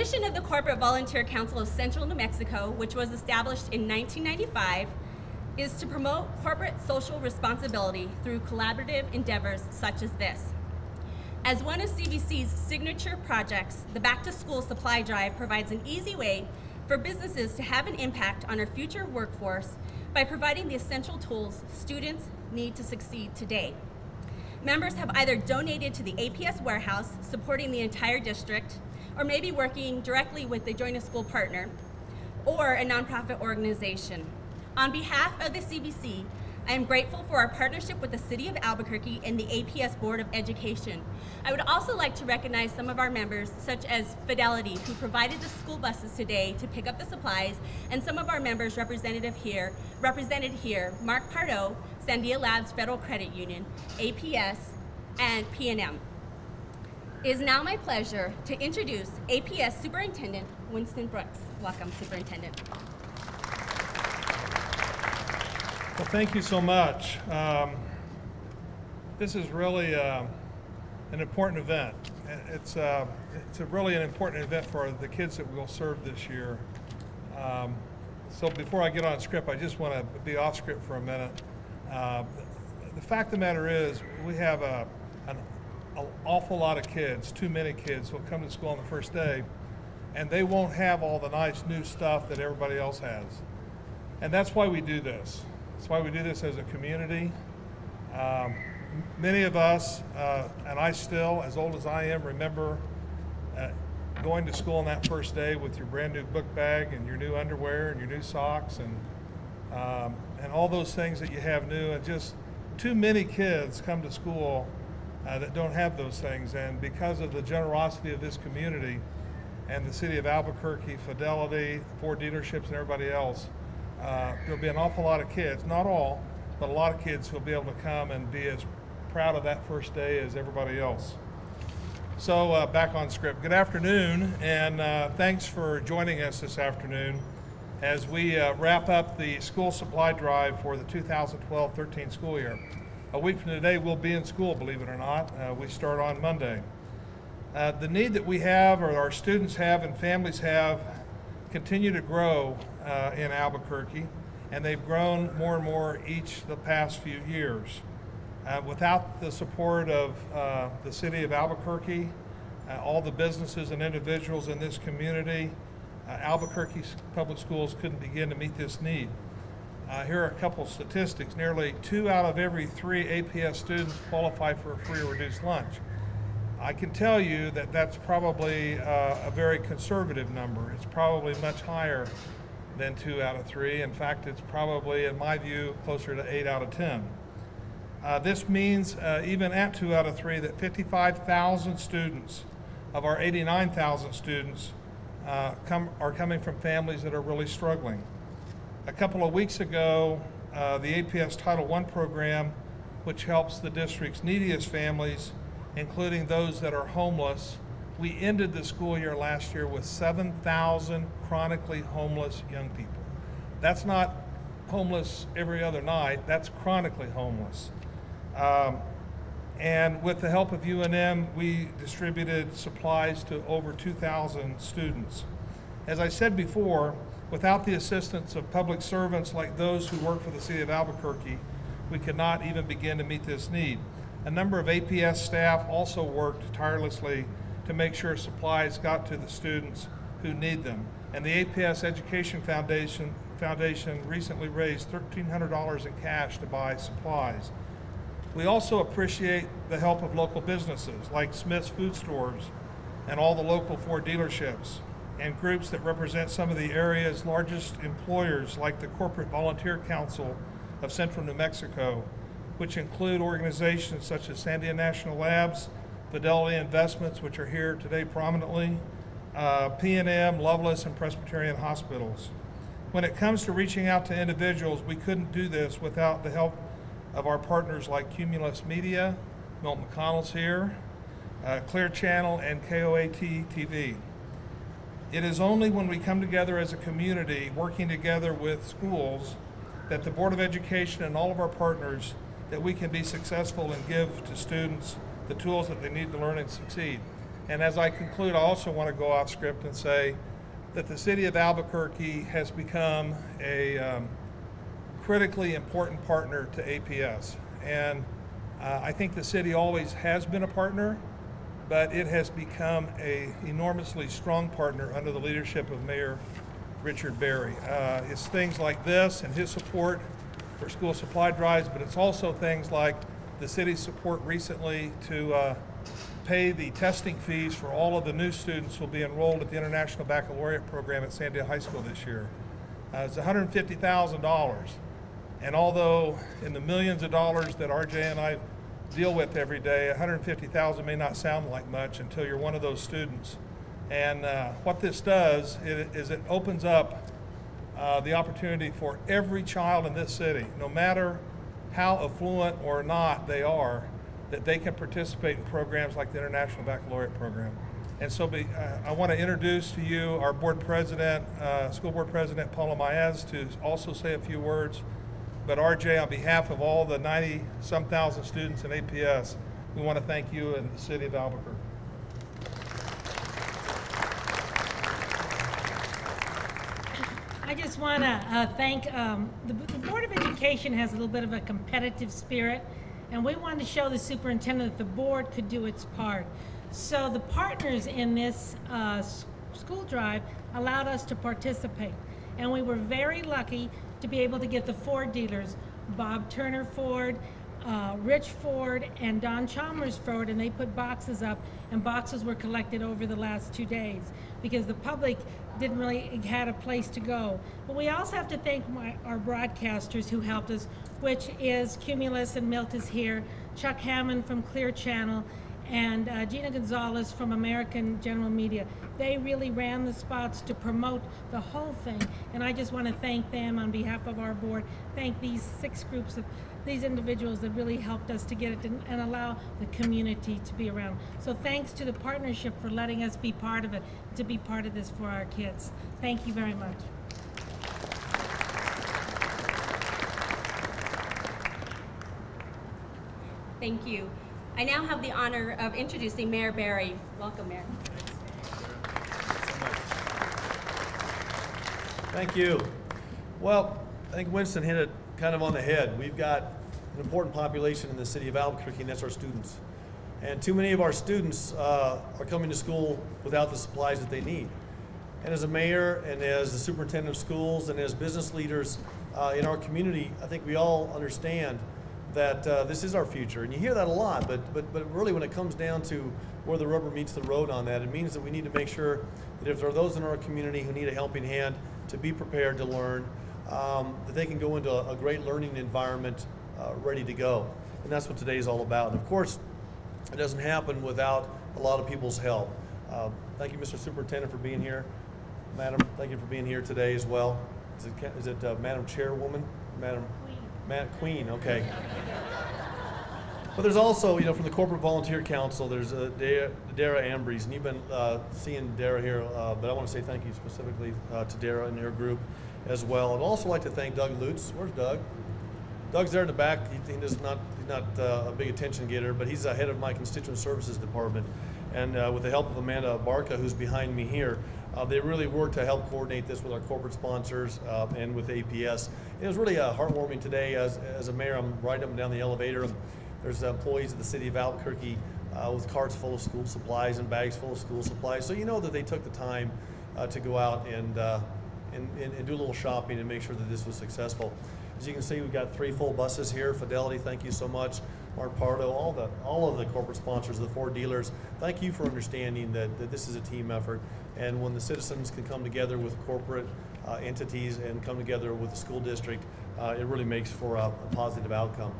mission of the Corporate Volunteer Council of Central New Mexico, which was established in 1995, is to promote corporate social responsibility through collaborative endeavors such as this. As one of CVC's signature projects, the Back to School Supply Drive provides an easy way for businesses to have an impact on our future workforce by providing the essential tools students need to succeed today. Members have either donated to the APS warehouse, supporting the entire district, or maybe working directly with the Join a School partner, or a nonprofit organization. On behalf of the CVC, I am grateful for our partnership with the City of Albuquerque and the APS Board of Education. I would also like to recognize some of our members, such as Fidelity, who provided the school buses today to pick up the supplies, and some of our members represented here, Mark Pardo, Sandia Labs Federal Credit Union, APS, and P&M. It is now my pleasure to introduce APS Superintendent Winston Brooks. Welcome, Superintendent. Well, thank you so much. This is really an important event. It's really an important event for the kids that we'll serve this year. So before I get on script, I just want to be off script for a minute. The fact of the matter is, we have an awful lot of kids, too many kids, who will come to school on the first day, and they won't have all the nice new stuff that everybody else has. And that's why we do this. That's why we do this as a community. Many of us, and I still, as old as I am, remember going to school on that first day with your brand new book bag and your new underwear and your new socks and all those things that you have new. And just too many kids come to school that don't have those things. And because of the generosity of this community and the City of Albuquerque, Fidelity, Ford dealerships, and everybody else, there'll be an awful lot of kids, not all, but a lot of kids who'll be able to come and be as proud of that first day as everybody else. So back on script. Good afternoon, and thanks for joining us this afternoon as we wrap up the school supply drive for the 2012-13 school year. A week from today, we'll be in school, believe it or not. We start on Monday. The need that we have, or our students have and families have, continue to grow in Albuquerque, and they've grown more and more each the past few years. Without the support of the City of Albuquerque, all the businesses and individuals in this community, Albuquerque Public Schools couldn't begin to meet this need. Here are a couple of statistics. Nearly 2 out of every 3 APS students qualify for a free or reduced lunch. I can tell you that that's probably a very conservative number. It's probably much higher than 2 out of 3. In fact, it's probably, in my view, closer to 8 out of 10. This means, even at 2 out of 3, that 55,000 students of our 89,000 students are coming from families that are really struggling. A couple of weeks ago, the APS Title I program, which helps the district's neediest families, including those that are homeless, we ended the school year last year with 7,000 chronically homeless young people. That's not homeless every other night, that's chronically homeless. And with the help of UNM, we distributed supplies to over 2,000 students. As I said before, without the assistance of public servants like those who work for the City of Albuquerque, we could not even begin to meet this need. A number of APS staff also worked tirelessly to make sure supplies got to the students who need them. And the APS Education Foundation recently raised $1,300 in cash to buy supplies. We also appreciate the help of local businesses like Smith's Food Stores and all the local Ford dealerships, and groups that represent some of the area's largest employers like the Corporate Volunteer Council of Central New Mexico, which include organizations such as Sandia National Labs, Fidelity Investments, which are here today prominently, P&M, Loveless, and Presbyterian Hospitals. When it comes to reaching out to individuals, we couldn't do this without the help of our partners like Cumulus Media, Milton McConnell's here, Clear Channel, and KOAT TV. It is only when we come together as a community, working together with schools, that the Board of Education and all of our partners, that we can be successful and give to students the tools that they need to learn and succeed. And as I conclude, I also want to go off script and say that the City of Albuquerque has become a critically important partner to APS. And I think the city always has been a partner, but it has become an enormously strong partner under the leadership of Mayor Richard Berry. It's things like this and his support for school supply drives, but it's also things like the city's support recently to pay the testing fees for all of the new students who will be enrolled at the International Baccalaureate program at Sandia High School this year. It's $150,000. And although in the millions of dollars that RJ and I deal with every day, $150,000 may not sound like much until you're one of those students. And what this does is it opens up the opportunity for every child in this city, no matter how affluent or not they are, that they can participate in programs like the International Baccalaureate program. And so I want to introduce to you our board president, school board president, Paula Maez, to also say a few words. But RJ, on behalf of all the 90-some thousand students in APS, we want to thank you and the City of Albuquerque. I just want to thank, the Board of Education has a little bit of a competitive spirit, and we wanted to show the superintendent that the board could do its part. So the partners in this school drive allowed us to participate, and we were very lucky to be able to get the Ford dealers, Bob Turner Ford, Rich Ford, and Don Chalmers Ford, and they put boxes up, and boxes were collected over the last 2 days because the public didn't really had a place to go. But we also have to thank our broadcasters who helped us, which is Cumulus, and Milt is here, Chuck Hammond from Clear Channel, and Gina Gonzalez from American General Media. They really ran the spots to promote the whole thing, and I just want to thank them on behalf of our board, thank these 6 groups of these individuals that really helped us to get it and allow the community to be around. So thanks to the partnership for letting us be part of it, to be part of this for our kids. Thank you very much. Thank you. I now have the honor of introducing Mayor Berry. Welcome, Mayor. Thank you. Well, I think Winston hit it kind of on the head. We've got an important population in the city of Albuquerque, and that's our students. And too many of our students are coming to school without the supplies that they need. And as a mayor and as the superintendent of schools and as business leaders in our community, I think we all understand that this is our future. And you hear that a lot, but really when it comes down to where the rubber meets the road on that, it means that we need to make sure that if there are those in our community who need a helping hand to be prepared to learn, that they can go into a great learning environment ready to go. And that's what today is all about. And of course, it doesn't happen without a lot of people's help. Thank you, Mr. Superintendent, for being here. Madam, thank you for being here today as well. Is it Madam Chairwoman? Madam Queen, okay. But there's also, from the Corporate Volunteer Council, there's Dara Ambriz, and you've been seeing Dara here, but I want to say thank you specifically to Dara and her group as well. I'd also like to thank Doug Lutz. Where's Doug? Doug's there in the back. He's not a big attention getter, but he's head of my constituent services department. And with the help of Amanda Barca, who's behind me here, they really worked to help coordinate this with our corporate sponsors and with APS. And it was really heartwarming today. As a mayor, I'm riding up and down the elevator, and there's employees of the City of Albuquerque with carts full of school supplies and bags full of school supplies. So you know that they took the time to go out and do a little shopping and make sure that this was successful. As you can see, we've got 3 full buses here. Fidelity, thank you so much. Mark Pardo, all of the corporate sponsors, the 4 dealers, thank you for understanding that this is a team effort. And when the citizens can come together with corporate entities and come together with the school district, it really makes for a positive outcome.